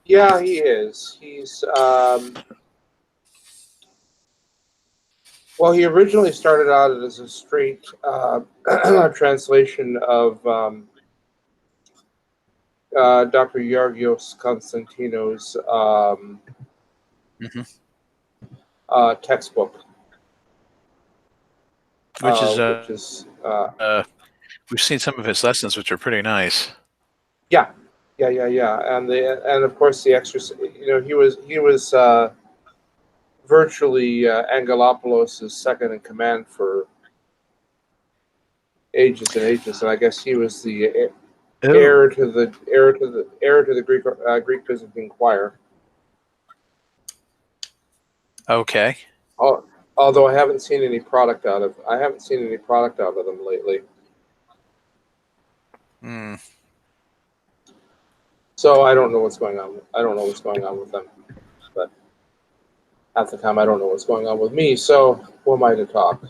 Yeah, he is. He's well, he originally started out as a straight translation of Dr. Georgios Konstantino's Hmm. textbook, Which is which is we've seen some of his lessons, which are pretty nice. yeah, yeah, and of course the exercise. You know, he was virtually Angelopoulos' second in command for ages and ages, and I guess he was the Oh, heir to the Greek Byzantine choir. okay. Oh, although I haven't seen any product out of them lately. Mm. So I don't know what's going on. I don't know what's going on with them. But half the time I don't know what's going on with me. So who am I to talk?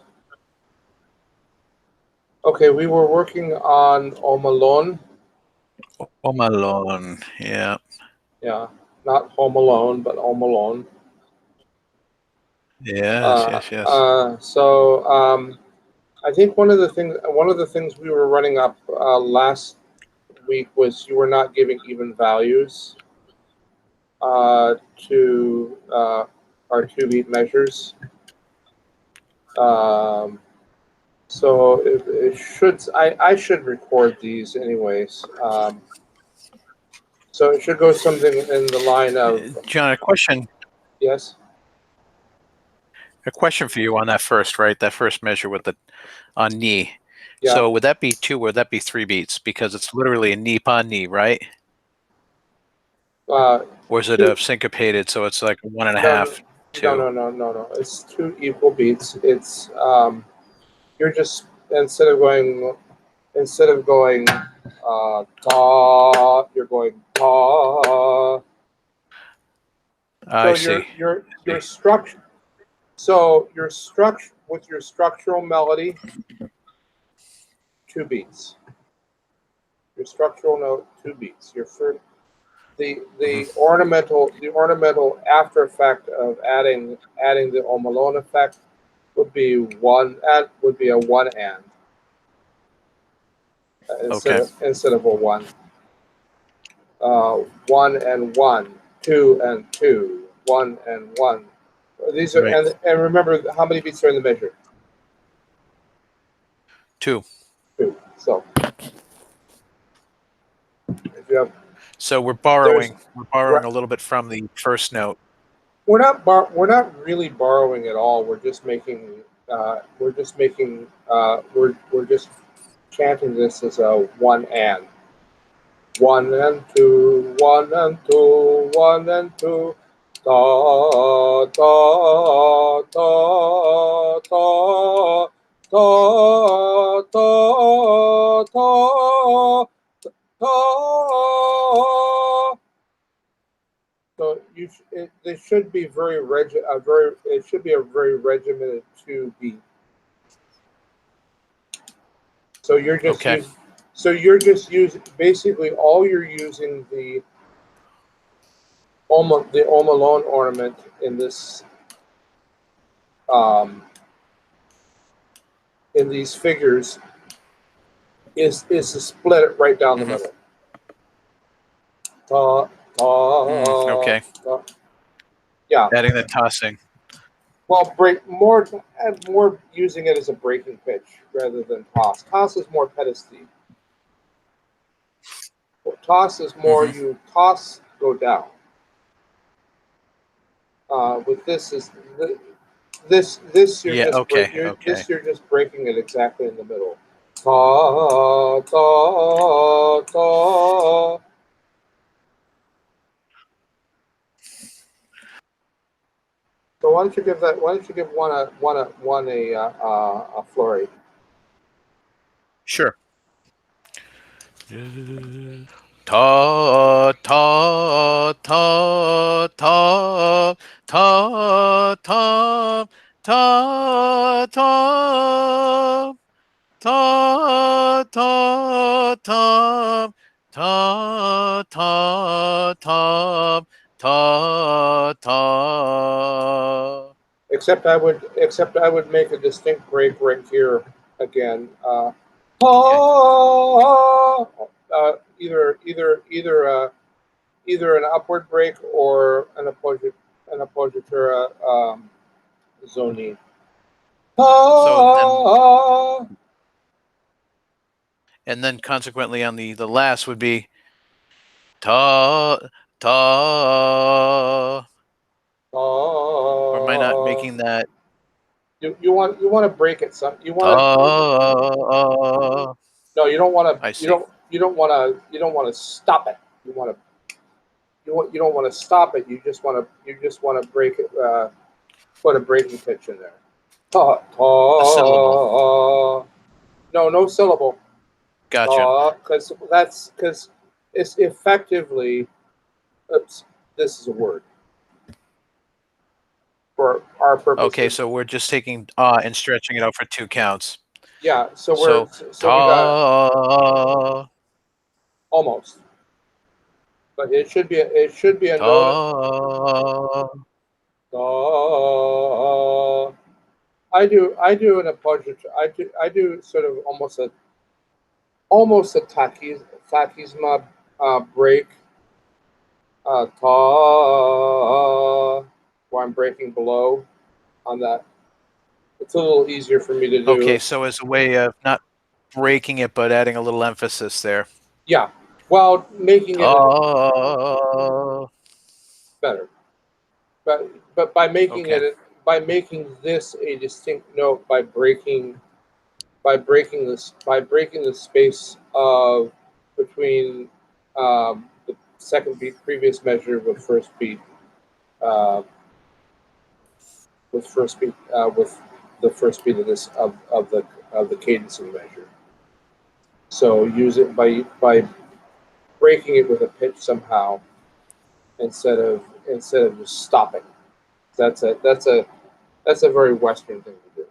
Okay, we were working on Homalon. Homalon, yeah. Yeah, not Home Alone, but Homalon. Yes, yes, yes. I think one of the things we were running up last week was you were not giving even values to our 2-beat measures. Um, so it should I should record these anyways. So it should go something in the line of John, yes, a question for you on that first, right? That first measure with the on knee. yeah, So would that be 2? Would that be 3 beats? Because it's literally a knee upon knee, right? uh, Or is it two. a syncopated? So it's like one and a No, no, half, no, 2. no, no, no, no. It's 2 equal beats. It's you're just instead of going ta, you're going ta. I So see. your structure. So your structure with your structural melody, 2 beats. Your structural note, 2 beats. Your first, Mhm. the ornamental after effect of adding the Homalon effect would be a one and Okay. instead of a one. Uh, 1 and 1, 2 and 2, 1 and 1. These are Right. and remember how many beats are in the measure? 2. 2. So if you have So we're there's borrowing. We're right, borrowing a little bit from the first note. we're not really borrowing at all. We're just chanting this as a one and two, one and two, one and two. Da da da da da da da da. So they should be it should be a very regimented 2 beat. So you're just Okay. using so you're just using basically all you're using the Omalone ornament um, in these figures is to split it right down the Hmm. middle. Ta ta Okay. ta. Yeah. Adding the tossing. Well, more using it as a breaking pitch rather than toss. Toss is more pedestal. Toss is more Hmm. you toss, go down. With this is this you're Yeah. just Okay. Okay. you're just breaking it exactly in the middle. Ta ta ta. So why don't you give one a flurry? Sure. Ta ta ta ta ta ta ta ta ta ta ta ta ta ta ta ta. Except I would make a distinct break right here again. Okay. Either an upward break or an appoggiatura zoni. So then consequently on the last would be ta ta. Or am I not making that You want to break it some. You want to. ta? No, you don't want to. I see. You don't want to. You don't want to stop it. You want to. You don't want to stop it. You just want to. You just want to break it. Put a breaking pitch in there. Ta A syllable. ta. No, no syllable. Gotcha. Because it's effectively. Oops, this is a word for our purposes. Okay, so we're just taking and stretching it out for 2 counts. Yeah, so So we got ta almost, but it should be a note. ta. I do an appoggiatura. I do sort of almost a tachisma break. Ta, where I'm breaking below on that. It's a little easier for me to do. Okay, so as a way of not breaking it, but adding a little emphasis there. Yeah, while making it Ta. better. But by making Okay. this a distinct note by breaking the space of between the second beat previous measure with first beat uh, with the first beat of this of the cadencing measure. So use it by breaking it with a pitch somehow instead of just stopping. That's a very Western thing to do.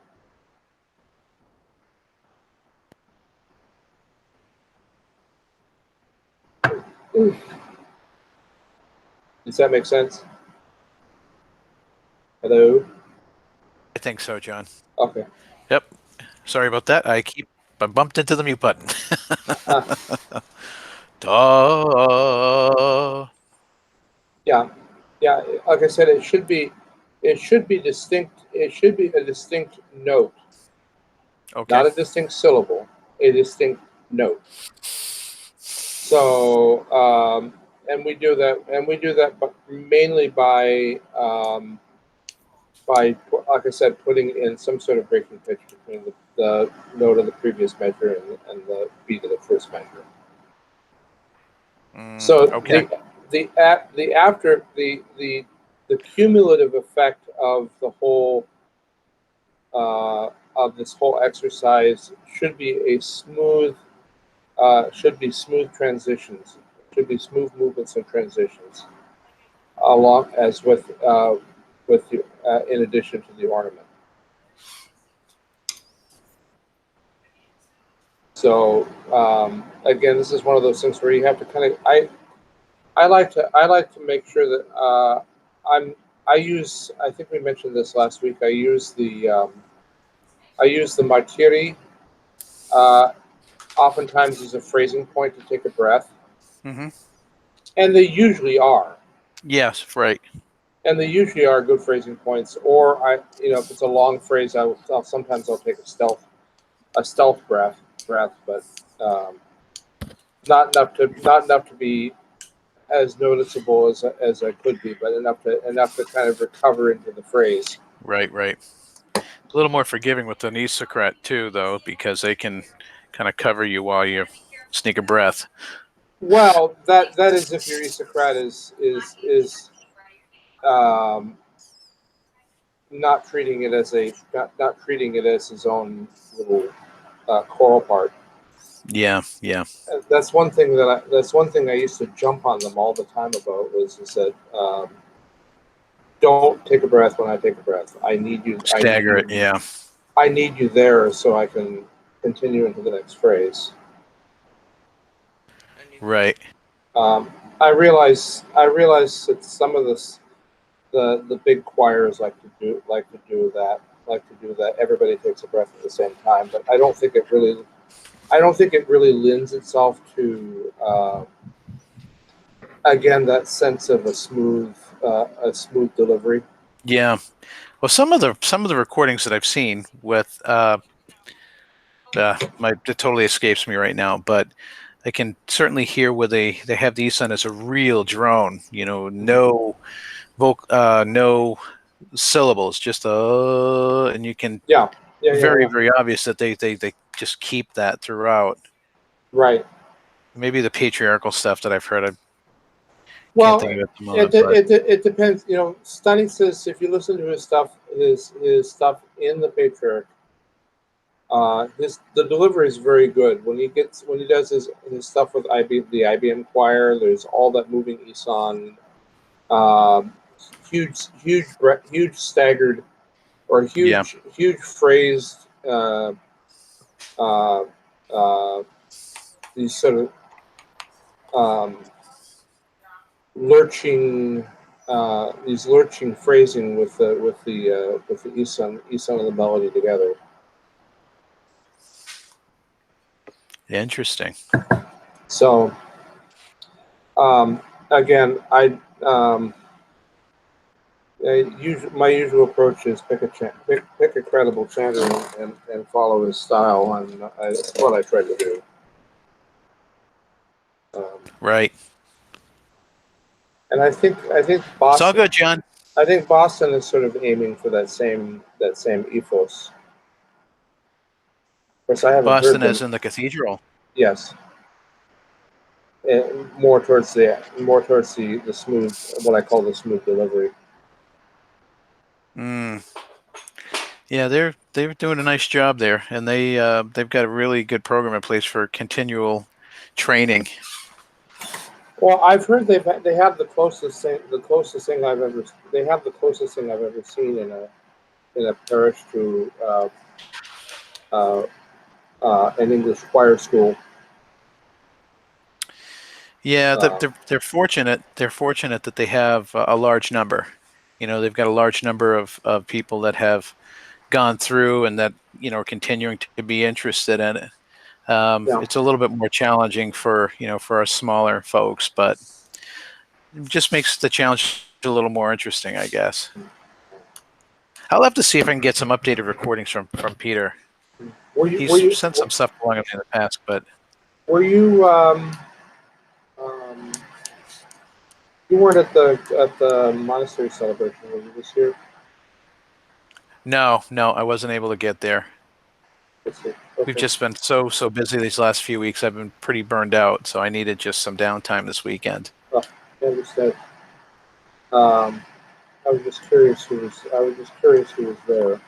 Does that make sense? Hello? I think so, John. Okay. Yep. Sorry about that. I bumped into the mute button. Ta. Yeah. Yeah. Like I said, it should be distinct. It should be a distinct note, Okay. not a distinct syllable, a distinct note. So, and we do that, but mainly by, like I said, putting in some sort of breaking pitch between the note of the previous measure and the beat of the first measure. So Okay. the cumulative effect of the whole of this whole exercise should be smooth transitions, should be smooth movements and transitions, along as with in addition to the ornament. So again, this is one of those things where you have to kind of I like to make sure that I use, I think we mentioned this last week. I use the martiri oftentimes as a phrasing point to take a breath, Mm-hmm. and they usually are. Yes, right. And they usually are good phrasing points. Or if it's a long phrase, I'll sometimes take a stealth breath, but not enough to be as noticeable as I could be, but enough to kind of recover into the phrase. Right, right. A little more forgiving with an Isocrat too, though, because they can kind of cover you while you sneak a breath. Well, that is if your Isocrat is not treating it as his own little choral part. Yeah, yeah. That's one thing I used to jump on them all the time about, was that don't take a breath when I take a breath. I need you. Stagger it. Yeah. I need you there so I can continue into the next phrase. Right. I realize that some of this the big choirs like to do that. Everybody takes a breath at the same time, but I don't think it really lends itself to again that sense of a smooth delivery. Yeah. Well, some of the recordings that I've seen with it totally escapes me right now, but I can certainly hear where they have the Eson as a real drone. No no syllables, just and you can Yeah, yeah, yeah, very yeah. very obvious that they just keep that throughout. Right. Maybe the patriarchal stuff that I've heard, I can't Well, think of it at the moment, but it depends. Stunning says if you listen to his stuff, his stuff in the Patriarch, the delivery is very good. When he does his stuff with the IBM choir, there's all that moving Eson, um, huge staggered or yeah, huge phrased uh, uh, these sort of um, lurching these lurching phrasing with the Eson and the melody together. interesting. So again, my usual approach is pick a credible chanter and follow his style, and that's what I try to do. Um, Right. and I think It's all Boston. good, John. I think Boston is sort of aiming for that same ethos. Of course, I haven't heard Boston, them. as in the cathedral. Yes, more towards the smooth, what I call the smooth delivery. Mm. Yeah, they're doing a nice job there, and they've got a really good program in place for continual training. Well, I've heard they have the closest thing the closest thing I've ever seen in a parish to uh, an English choir school. Yeah, Um, they're fortunate. They're fortunate that they have a large number. They've got a large number of people that have gone through and that are continuing to be interested in it. yeah. It's a little bit more challenging for for our smaller folks, but it just makes the challenge a little more interesting, I guess. I'll have to see if I can get some updated recordings from Peter. Were you He's sent some stuff along in the past, but were you um, you weren't at the monastery celebration, were you, this year? no, I wasn't able to get there. Let's see. We've Okay. just been so busy these last few weeks. I've been pretty burned out, so I needed just some downtime this weekend. Oh, I understand. Um, I was just curious who was there.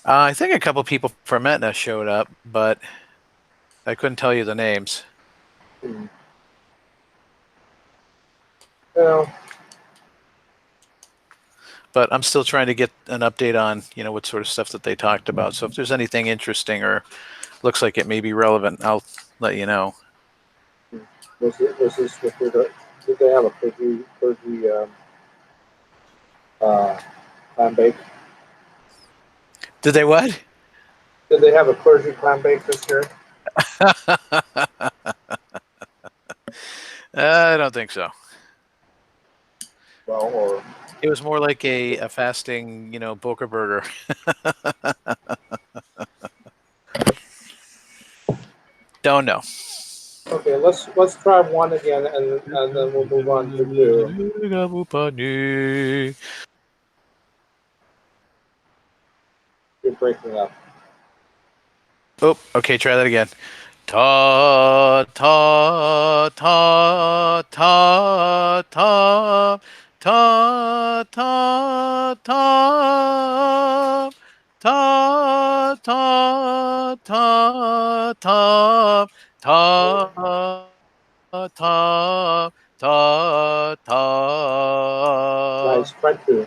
I think a couple people from Etna showed up, but I couldn't tell you the names. Hmm. Well, But I'm still trying to get an update on what sort of stuff that they talked about. So if there's anything interesting or looks like it may be relevant, I'll let you know. was this with did they have a uh, clam bake? Did they what? Did they have a clergy clam bake this year? I don't think so. Well, or It was more like a fasting, Boca burger. Don't know. okay, let's try one again, and then we'll move on to two. You're breaking up. Oh, okay, try that again. Ta ta ta ta ta ta ta ta ta ta ta ta ta ta ta ta. Nice. Try two.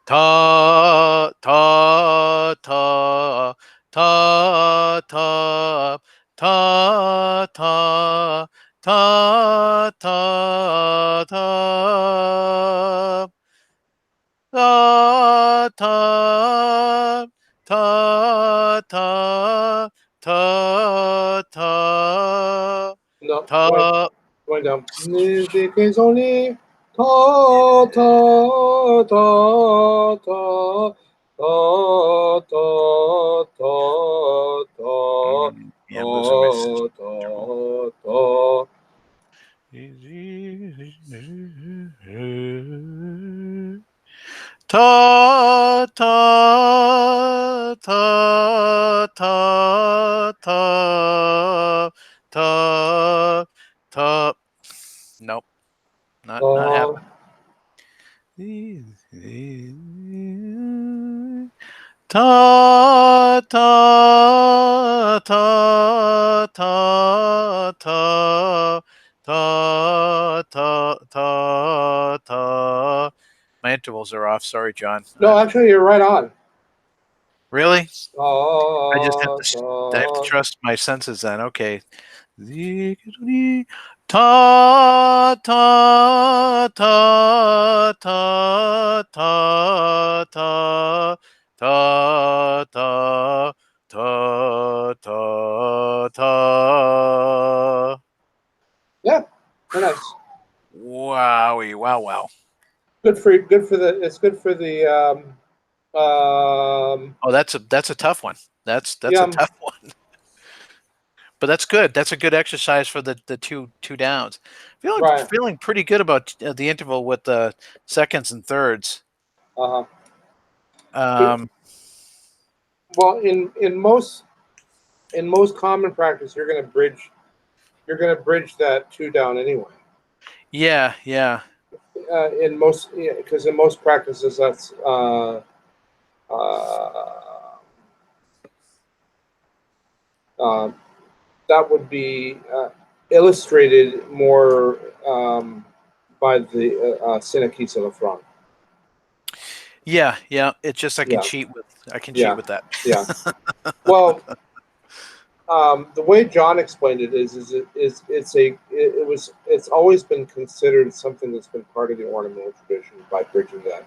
ta ta ta ta ta ta ta ta ta ta ta ta ta ta ta ta No, ta. going down. Music is only ta ta ta ta ta ta ta ta Yeah, I'm losing my ta ta ta. Ta ta ta ta ta ta ta. Nope, not happening. Ta ta ta ta ta ta ta ta ta. My intervals are off. Sorry, John. No, actually, you're right on. Really? I just have Ta to. I have to ta. trust my senses then. Okay. Ta ta ta ta ta ta ta ta ta ta ta. Yeah, very nice. Wowie, wow, wow. Good for the. It's good for the. Oh, that's a tough one. That's a Yeah. tough one. But that's good. That's a good exercise for the two downs. Right. Feeling pretty good about the interval with the seconds and thirds. Uh huh. Um, Well, in most common practice, you're going to bridge. You're going to bridge that two down anyway. yeah, yeah. In most, because in most practices, that's uh, uh, that would be illustrated more by the Synechies of the front. Yeah, yeah. It's just Yeah, I can cheat yeah, with that. yeah. Well, the way John explained it is it's always been considered something that's been part of the ornamental tradition by bridging that.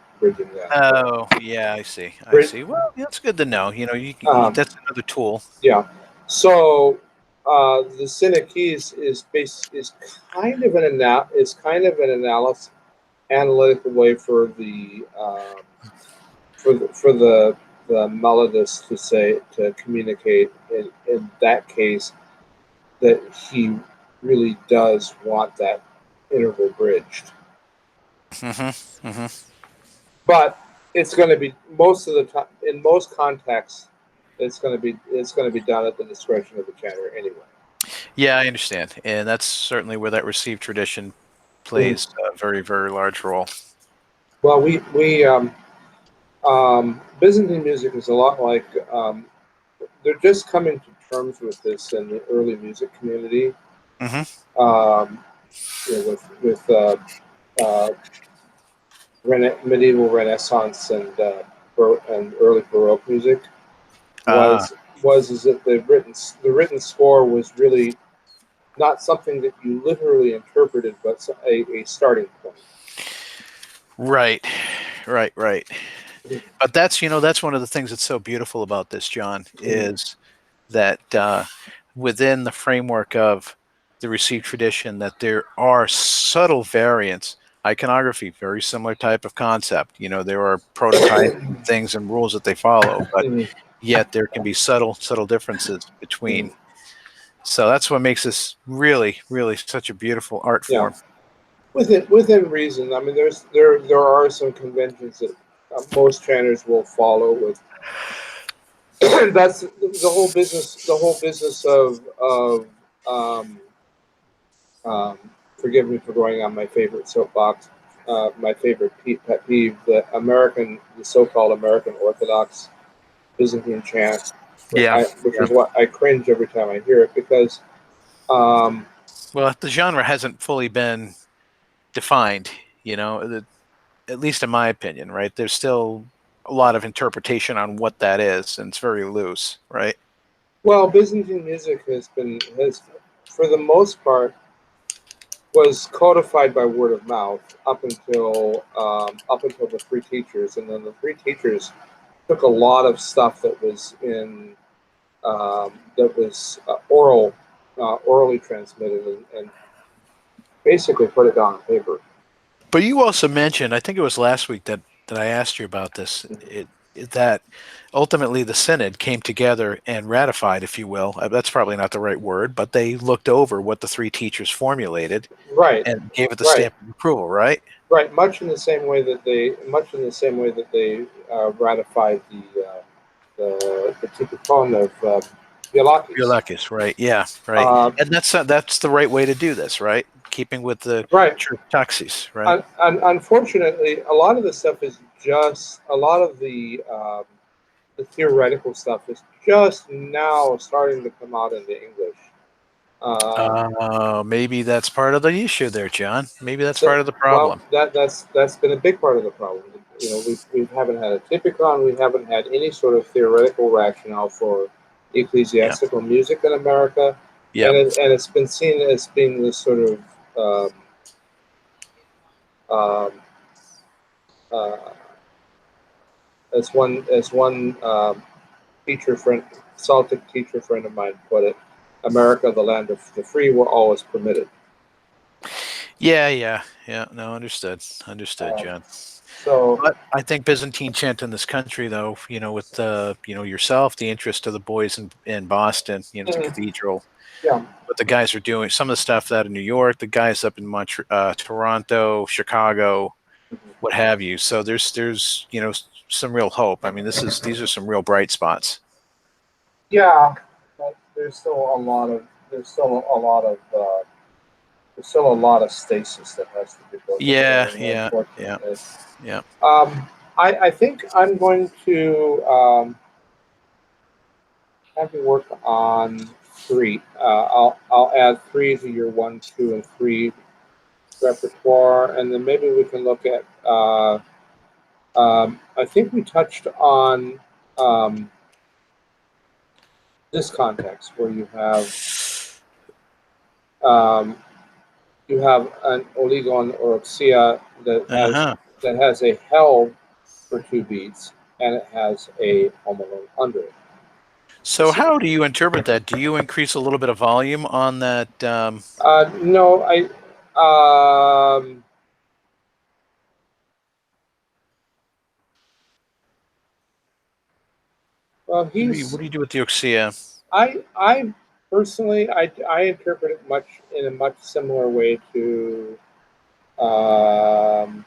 Oh, yeah, I see. I Bridge, see. Well, that's good to know. That's another tool. yeah. So the Synechies is kind of an analysis analytical way for the melodist to communicate in that case that he really does want that interval bridged. Mm-hmm. Mm-hmm. But it's going to be most of the time in most contexts. It's going to be done at the discretion of the chanter anyway. Yeah, I understand, and that's certainly where that received tradition Mhm. plays a very, very large role. Well, we Byzantine music is a lot like they're just coming to terms with this in the early music community. Mm-hmm. Um, with uh, medieval Renaissance and early Baroque music Ah, was is that the written score was really not something that you literally interpreted, but a starting point. right, right. But that's one of the things that's so beautiful about this, John, Mhm. is that within the framework of the received tradition, that there are subtle variants. Iconography, very similar type of concept. There are prototypes and things and rules that they follow, but Mhm. yet there can be subtle differences between. Mhm. So that's what makes this really, really such a beautiful art Yeah, form. within reason. I mean, there are some conventions that most chanters will follow with. That's the whole business. The whole business of um, um, forgive me for going on my favorite soapbox. My favorite pet peeve: the so-called American Orthodox Byzantine chant, Yeah, which yeah. is what I cringe every time I hear it because Well, the genre hasn't fully been defined. You know, at least in my opinion, right? There's still a lot of interpretation on what that is, and it's very loose, right? Well, Byzantine music has, for the most part, was codified by word of mouth up until the three teachers, and then the three teachers took a lot of stuff that was in that was orally transmitted, and basically put it down on paper. But you also mentioned, I think it was last week that I asked you about this, that ultimately the synod came together and ratified, if you will. That's probably not the right word, but they looked over what the three teachers formulated Right, and gave it the right, stamp of approval, right? right. Much in the same way that they ratified the Typicon of Bialakis. Biolakis, right? Yeah, right. Uh, And that's the right way to do this, right? Keeping with the right. church taxis, right? Unfortunately, a lot of the stuff is just a lot of the theoretical stuff is just now starting to come out into English. Maybe that's part of the issue there, John. Maybe that's So, part of the well, problem. that's been a big part of the problem. You know, we haven't had a typicon, we haven't had any sort of theoretical rationale for Yeah. ecclesiastical music in America, Yep. and it's been seen as being this sort of um, uh, as one teacher friend, Celtic teacher friend of mine put it, America, the land of the free, were always permitted. Yeah, yeah, yeah. No, understood, Um, John. so, But I think Byzantine chant in this country, though, with yourself, the interest of the boys in Boston, the mhm, cathedral, yeah. what the guys are doing, some of the stuff out in New York, the guys up in Toronto, Chicago, what have you. So there's some real hope. I mean, these are some real bright spots. Yeah, but there's still a lot of stasis that has to be broken Yeah, down. yeah, yeah, Unfortunately, yeah. I think I'm going to have you work on three. I'll add three to your 1, 2, and 3 repertoire, and then maybe we can look at. I think we touched on um, this context where um, you have an oligon or oxia Uh huh. that has a held for 2 beats, and it has a homalon under it. So how do you interpret that? Do you increase a little bit of volume on that? No, um, well, What do you do with the Oxia? I personally, I interpret it in a much similar way to, um,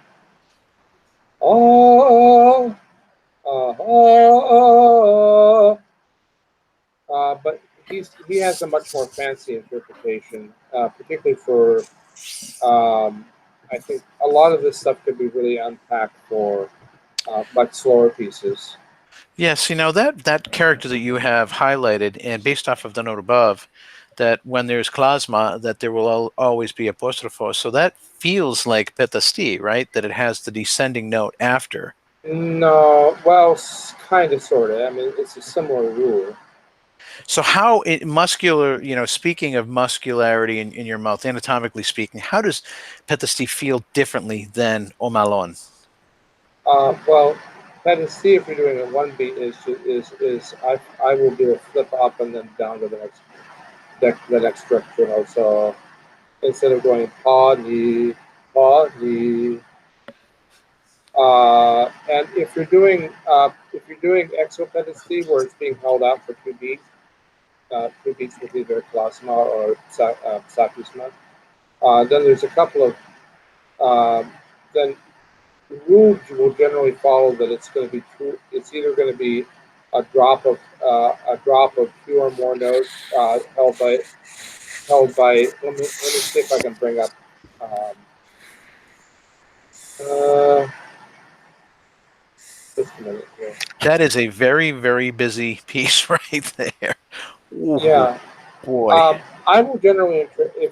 oh, oh, but he has a much more fancy interpretation, particularly for, I think a lot of this stuff could be really unpacked for much slower pieces. Yes, that character that you have highlighted, and based off of the note above, that when there's klasma, that there will always be apostrophos. So that feels like petasti, right? That it has the descending note after. No, well, kind of, sort of. I mean, it's a similar rule. So how muscular, speaking of muscularity in your mouth, anatomically speaking, how does petasti feel differently than omalon? Well, let us see if you're doing a 1 beat is I will do a flip up and then down to the next structure. So instead of going pa ni, and if you're doing exopedesty where it's being held out for 2 beats, 2 beats with either plasma or sapisma, then there's a couple of then the rule will generally follow that it's going to be true. It's either going to be a drop of two or more notes held by. Let me see if I can bring up. Um, uh, just a minute here. That is a very, very busy piece right there. Ooh, Yeah, boy. I will generally if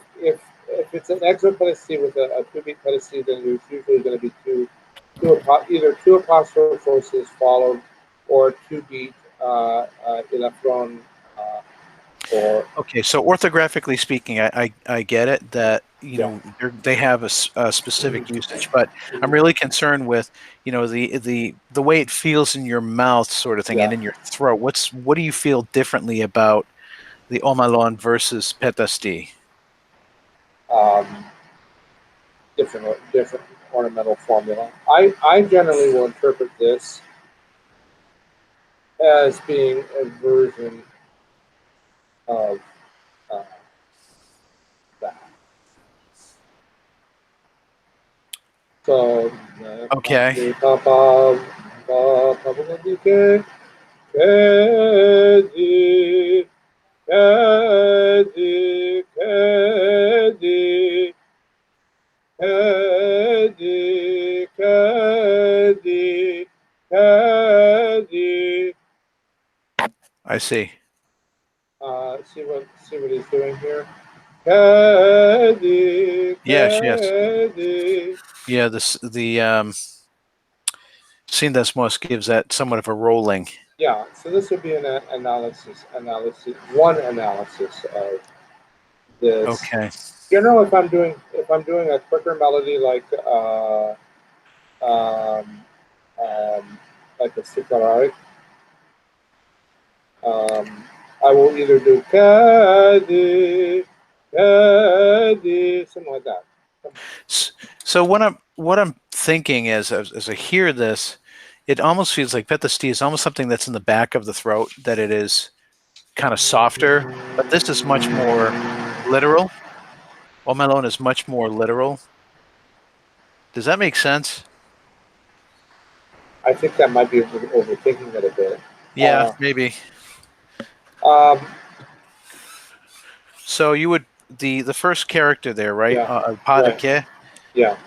it's an exo pedestal with a 2 beat pedestal, then there's usually going to be two. either two apostrophoses followed, or two beat electron, or Okay, so orthographically speaking, I get it that yeah. they have a specific usage, but I'm really concerned with the way it feels in your mouth, sort of thing, and Yeah. in your throat. What do you feel differently about the Homalon versus Petasti? Um, different ornamental formula. I generally will interpret this as being a version of uh, that. So, Okay, I see. See what he's doing here. Caddy, Yes, yes, caddy. yeah. The Sindasmos gives that somewhat of a rolling. Yeah, so this would be an one analysis of this. Okay. Generally, if I'm doing a quicker melody um, like a sitararic, um, I will either do caddy, caddy, something like that. So what I'm thinking is, as I hear this, it almost feels like Petasti is almost something that's in the back of the throat, that it is kind of softer, but this is much more literal. Omelon is much more literal. Does that make sense? I think that might be overthinking it a bit. Yeah, Uh, maybe. um, So you would the first character there, right? yeah, right, Padake. yeah.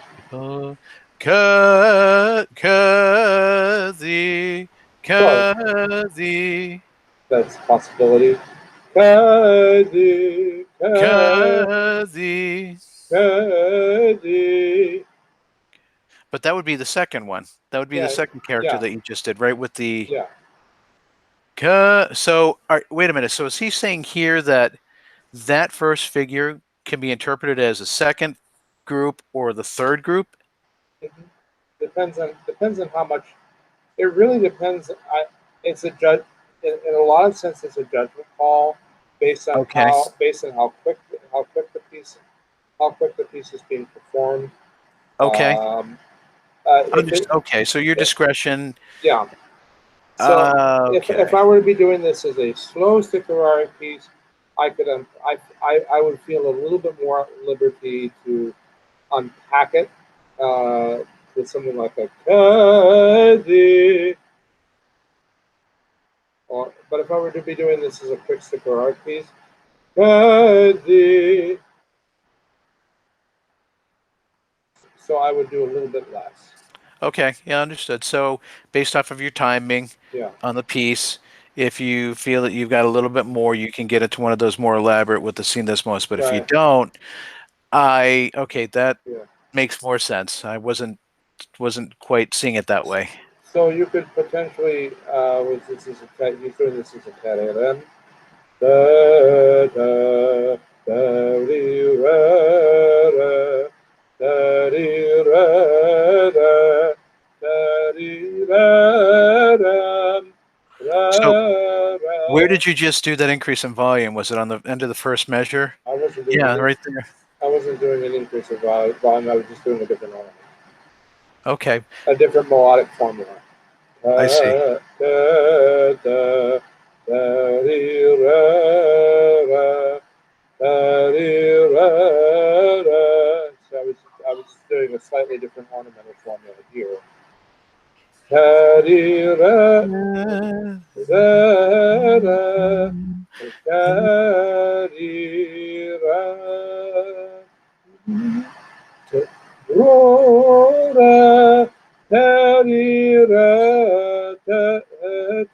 Kazi, Well, Kazi, that's a possibility. Caddy, Kazi. caddy. But that would be the second one. That would be the Yeah, second character yeah, that you just did, right? With the yeah. so, all right, wait a minute. So is he saying here that that first figure can be interpreted as a second group or the third group? Mhm. Depends on how much. It really depends. It's a judge. In a lot of sense, it's a judgment call Okay. based on how quick the piece is being performed. Okay. Um, if it, Okay. So your it discretion. yeah. So if Okay. I were to be doing this as a slow stick piece, I could I would feel a little bit more liberty to unpack it with something like a caddy. Or but if I were to be doing this as a quick stick piece, caddy, so I would do a little bit less. Okay. Yeah, understood. So based off of your timing Yeah, on the piece, if you feel that you've got a little bit more, you can get into one of those more elaborate with the scene this most. But if you right. don't, okay, that Yeah. makes more sense. I wasn't quite seeing it that way. So you could potentially, with this as a cat, you doing this as a cat then. Da, da, da, dee, ra, ra, da, dee, ra, ra, da, dee, ra, ra, So ra, where ra. did you just do that increase in volume? Was it on the end of the first measure? I wasn't doing Yeah, an right there. I wasn't doing an increase of volume. I was just doing a different order, Okay, a different melodic formula. I see. Da, da, da, da, dee, ra, ra, da, dee, ra, ra. So I was doing a slightly different ornamental formula here. Da, dee, ra, ra, ra, da, dee, ra. Rora, tarira, ta,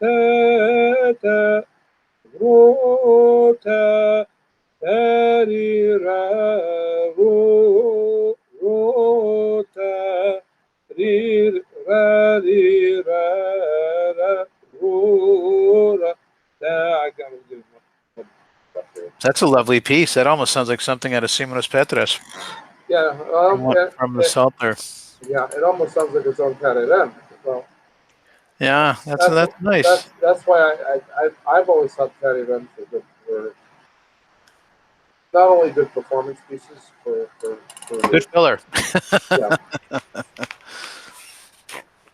ta, ta, rota, tarira, ro, rota, rir, That's a lovely piece. That almost sounds like something out of Simonos Petras Yeah, from the Psalter. yeah, it almost sounds like its own Carolem. Well, Yeah, that's that's nice. that's why I've always thought Carolem were not only good performance pieces Good filler. yeah.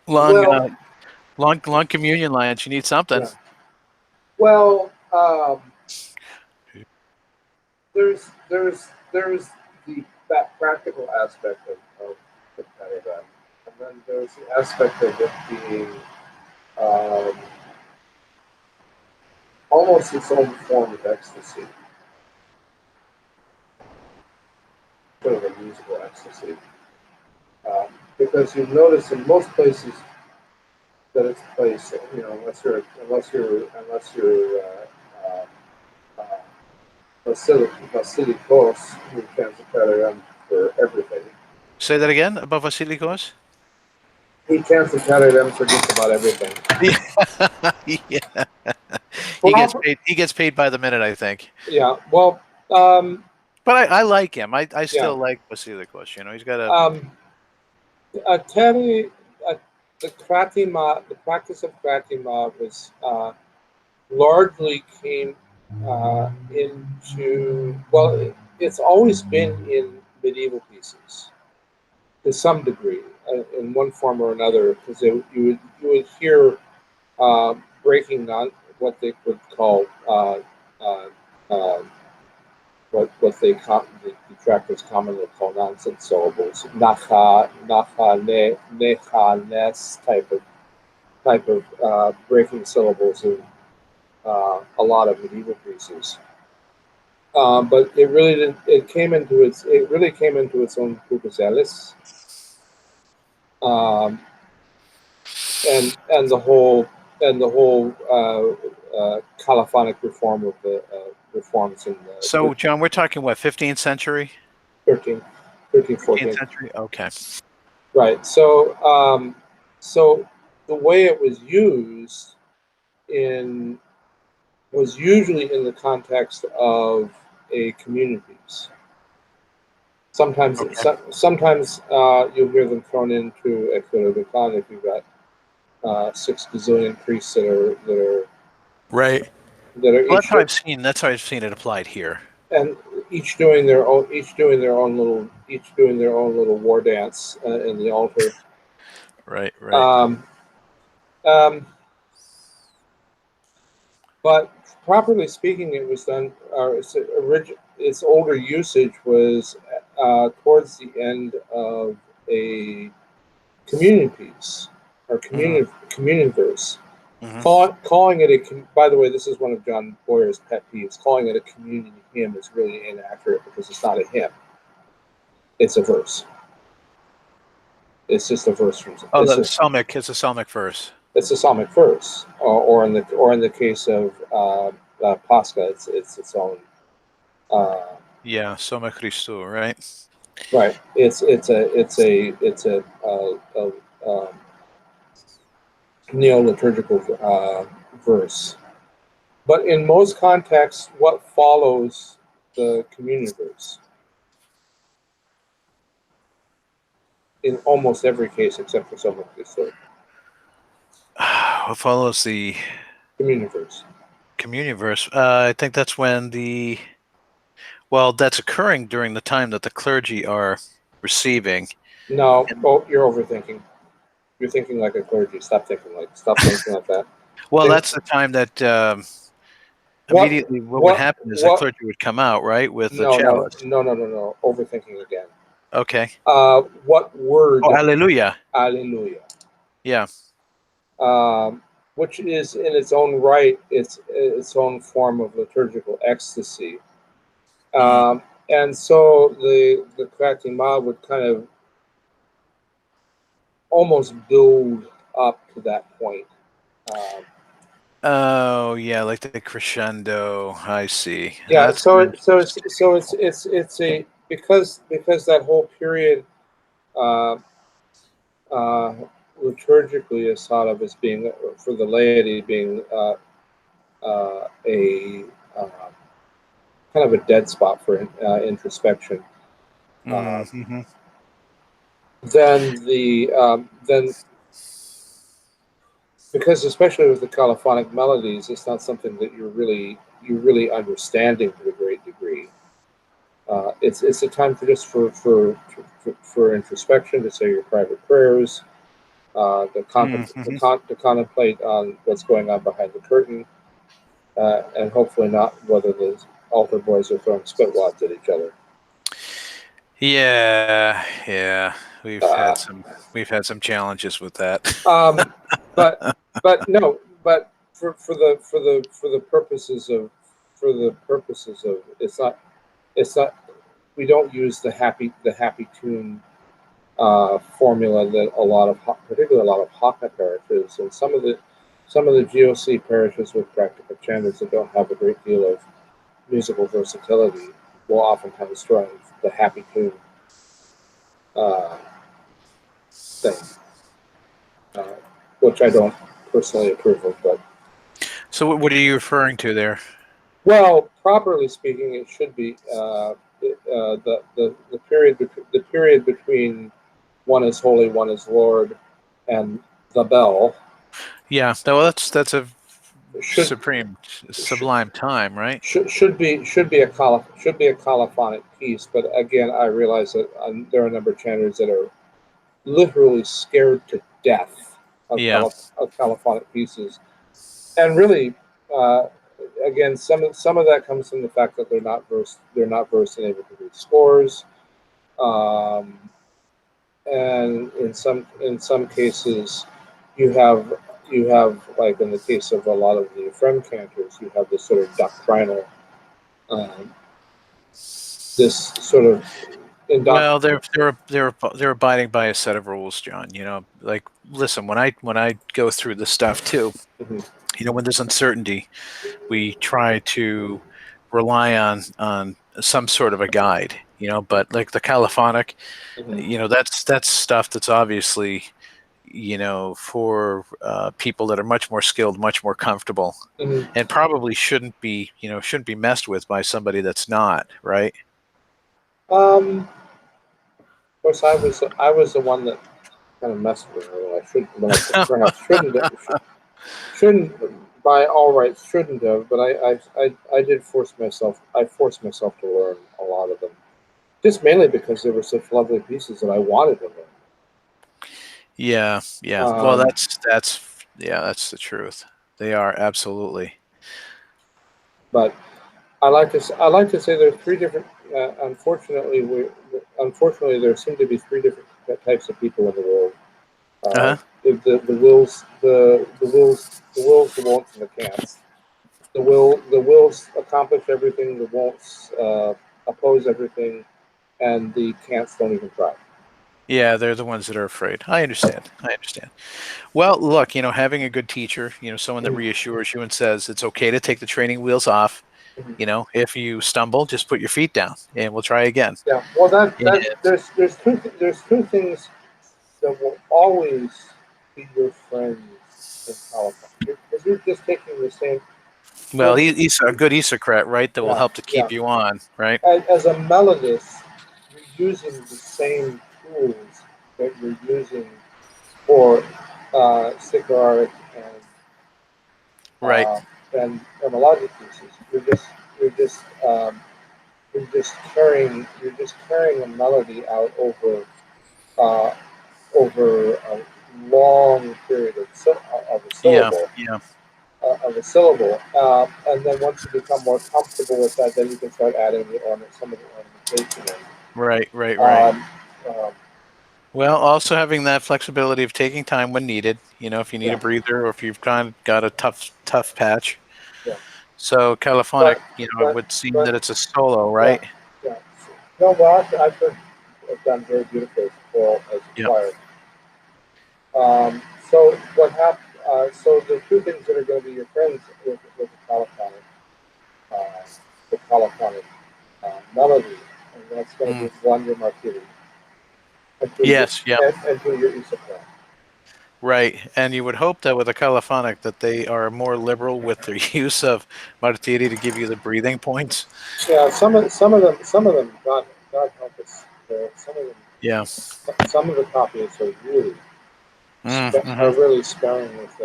long, Well, long communion lines. You need something. yeah. Well, there's the practical aspect of the Carolem, and then there's the aspect of it being um, almost its own form of ecstasy, sort of a musical ecstasy. Um, because you notice in most places that it's placed, you know, unless you're uh, Basilikos, who chants the Karajan for everything. Say that again about Vasilikos. He chants the Karajan for just about everything. Yeah, Proper, He gets paid by the minute, I think. yeah. Well, But I like him. I yeah. still like Vasilikos. You know, he's got a Um, Terry, the kratima, the practice of kratima was largely came into well, it's always been in medieval pieces to some degree, in one form or another, because you would hear breaking on what they would call uh, uh, the detractors commonly call nonsense syllables, necha, nes type of breaking syllables in a lot of medieval pieces. But it really didn't. It really came into its own Pucaselis, um, and the whole colophonic reform of the reforms in the So, John, we're talking what, 15th century, 13th, 13th, 13th 14th. century? Okay. Right. So the way it was used in was usually in the context of a community piece. Okay. Sometimes you'll hear them thrown into a Khan if you've got 6 gazillion priests Right. that are Well, that's how I've seen it applied here. and each doing their own little war dance in the altar. Right. Right. Um, um, but properly speaking, it was done. Its older usage was towards the end of a communion piece or Hmm. communion verse. Hmm. Calling it by the way, this is one of John Boyer's pet peeves. Calling it a communion hymn is really inaccurate because it's not a hymn; it's a verse. It's just a verse from. Oh, the psalmic. It's a psalmic verse. It's a psalmic verse, or in the case of Pascha, it's its own. Uh, Yeah, Soma Christou, right? right. It's a neo liturgical verse. But in most contexts, what follows the communion verse? In almost every case, except for some of this What follows the communion verse. communion verse? I think that's when that's occurring during the time that the clergy are receiving. No, And, oh, you're overthinking. You're thinking like a clergy. Stop thinking like that. well, Think, that's the time that what immediately what would what happen is the what? clergy would come out, right, with the No, no, chalice. no, no, no, no. Overthinking again. Okay. What word? Oh, hallelujah. Alleluia. Yeah. Which is in its own right its own form of liturgical ecstasy. Mm. And so the cracking mob would kind of almost build up to that point. Um, Oh, yeah, like the crescendo. I see. yeah, That's it's a because that whole period uh, uh, liturgically is thought of as being for the laity being a kind of a dead spot for introspection. Mm-hmm. Then because especially with the colophonic melodies, it's not something that you're really understanding to a great degree. It's a time for just for introspection, to say your private prayers, Mm-hmm. to contemplate on what's going on behind the curtain, and hopefully not whether the altar boys are throwing spit wads at each other. Yeah, yeah. Uh, We've had some challenges with that. um, but no, but for the purposes of it's not we don't use the happy tune formula that particularly a lot of Hakka parishes and some of the GOC parishes with practical chanters that don't have a great deal of musical versatility will oftentimes throw in the happy tune uh, thing, uh, which I don't personally approve of. But So what are you referring to there? well, properly speaking, it should be the period between one is holy, one is Lord, and the bell Yeah, well, that's a should supreme, should, sublime time, right? should be a colophonic piece. But again, I realize that there are a number of chanters that are literally scared to death of, Yeah, of colophonic pieces, and really, uh, again, some of that comes from the fact that they're not versed and able to read scores, um, and in some cases, you have like in the case of a lot of the Ephraim cantors, you have this sort of doctrinal, um, this sort of well, they're abiding by a set of rules, John. Like, listen, when I go through this stuff too, Mhm, when there's uncertainty, we try to rely on some sort of a guide. But like the calophonic, mhm, that's stuff that's obviously for people that are much more skilled, much more comfortable, mhm. and probably shouldn't be messed with by somebody that's not, right. Of course, I was the one that kind of messed with her. When I perhaps shouldn't by all rights shouldn't have, but I did force myself. I forced myself to learn a lot of them, just mainly because they were such lovely pieces that I wanted to Yeah, yeah. Well, learn. that's the truth. They are absolutely. But I like to say there are three different. Unfortunately, there seem to be three different types of people in the world. Uh-huh. The wills, the won'ts, and the can'ts. The wills accomplish everything. The won'ts oppose everything, and the can'ts don't even try. Yeah, they're the ones that are afraid. I understand. I understand. Well, look, having a good teacher, someone that Mhm, reassures you and says it's okay to take the training wheels off. mhm. If you stumble, just put your feet down and we'll try again. Yeah. Well, And, there's two things that will always be your friends in California because you're just taking the same. well, Well, he's a good Isocrat, right? That will yeah, help to yeah. keep you on, right? As a melodist, you're using the same tools that you're using for Psaltic and Right. and melodic pieces. You're just carrying a melody out uh, over a long period of a Yeah. syllable. Yeah. And then once you become more comfortable with that, then you can start adding some of the ornamentation in. Right. Right. Right. Um, um, Well, also having that flexibility of taking time when needed, if you need a yeah, breather or if you've kind of got a tough patch. yeah. So Caliphonic, But it but would seem but that it's a solo, yeah, right? yeah. No, well, I've heard it done very beautifully as a Yeah. choir. So what happened? So the two things that are going to be your friends with uh, the polyphonic melody, and that's going to Mm. be one your marquee and two your Yes. Yeah. and two your Isoplan. Right, and you would hope that with a colophonic that they are more liberal with their use of martiri to give you the breathing points. Yeah, some of them. God help us. Some of them, Yeah. some of the copies are really Mm-hmm. sparing with.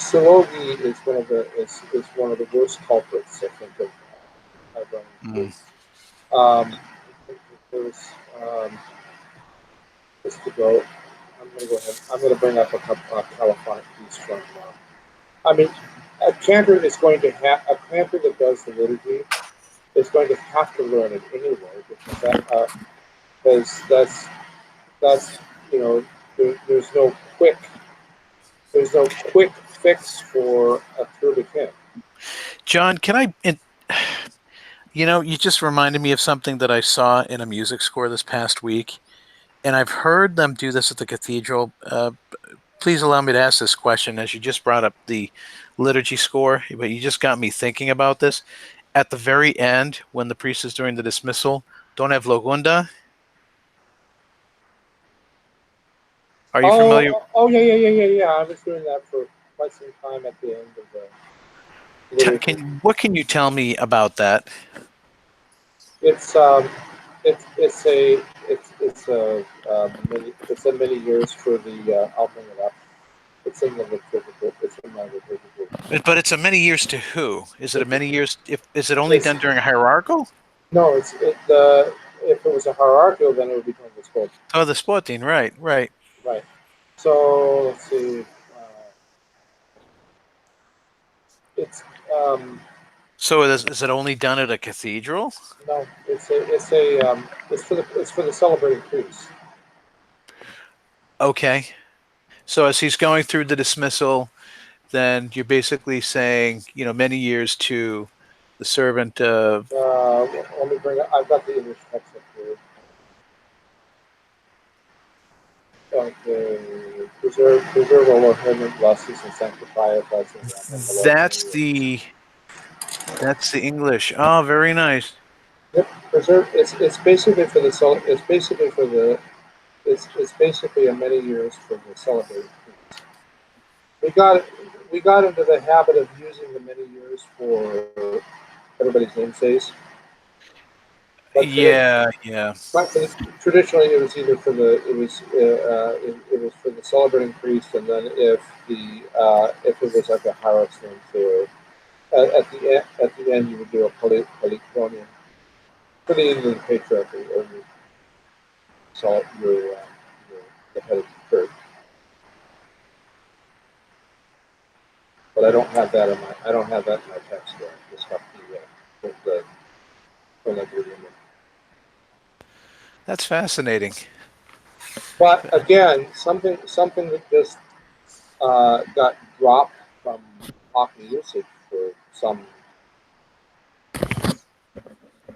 Silogi is one of the worst culprits I think of I've run into. Mm. Um, there's just to go. I'm going to go ahead. I'm going to bring up a couple California piece from. I mean, a cantor is going to have a cantor that does the liturgy is going to have to learn it anyway because that's you know there's no quick fix for a Turbican. John, you just reminded me of something that I saw in a music score this past week, and I've heard them do this at the cathedral. Please allow me to ask this question as you just brought up the liturgy score, but you just got me thinking about this. At the very end, when the priest is doing the dismissal, don't have Logunda. Are you familiar? Oh, yeah. I was doing that for quite some time at the end of the liturgy. What can you tell me about that? It's it's a many years for the I'll bring it up. It's in the liturgical. It's in my liturgical. But it's a many years to who? Is it a It's many years? If is it only it's done during a hierarchical? no, it's it the if it was a hierarchical, then it would be called the scope. Oh, the sporting, right, right. Right. So let's see. It's So is it only done at a cathedral? no, it's for the celebrating priest. Okay. So as he's going through the dismissal, then you're basically saying, many years to the servant of. Let me bring it. I've got the English text up here. Preserve, O Lord, him and bless us and sanctify us, bless and grant him the Lord That's many years. the that's the English. Oh, very nice. Yep, preserve. It's basically for the it's basically a many years for the celebrating priest. We got we got into the habit of using the many years for everybody's namespace, but Yeah, yeah. traditionally it was either for the it was for the celebrating priest, and then if it was like a hierophant or at the end you would do a polychronium for the end of the patriarch or your the head of the church. But I don't have that in my text there. I just got the That's fascinating. But again, something that just got dropped from hockey usage for some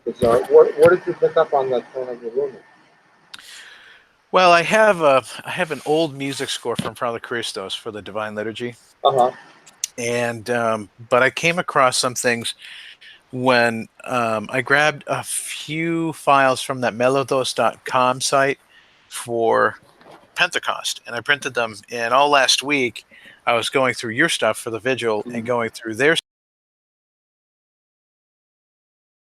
bizarre. Where did you pick up on the tone of the lumen? Well, I have an old music score from Father Christos for the Divine Liturgy, Uh huh. and but I came across some things when I grabbed a few files from that melodos.com site for Pentecost, and I printed them. And all last week, I was going through your stuff for the vigil and going through their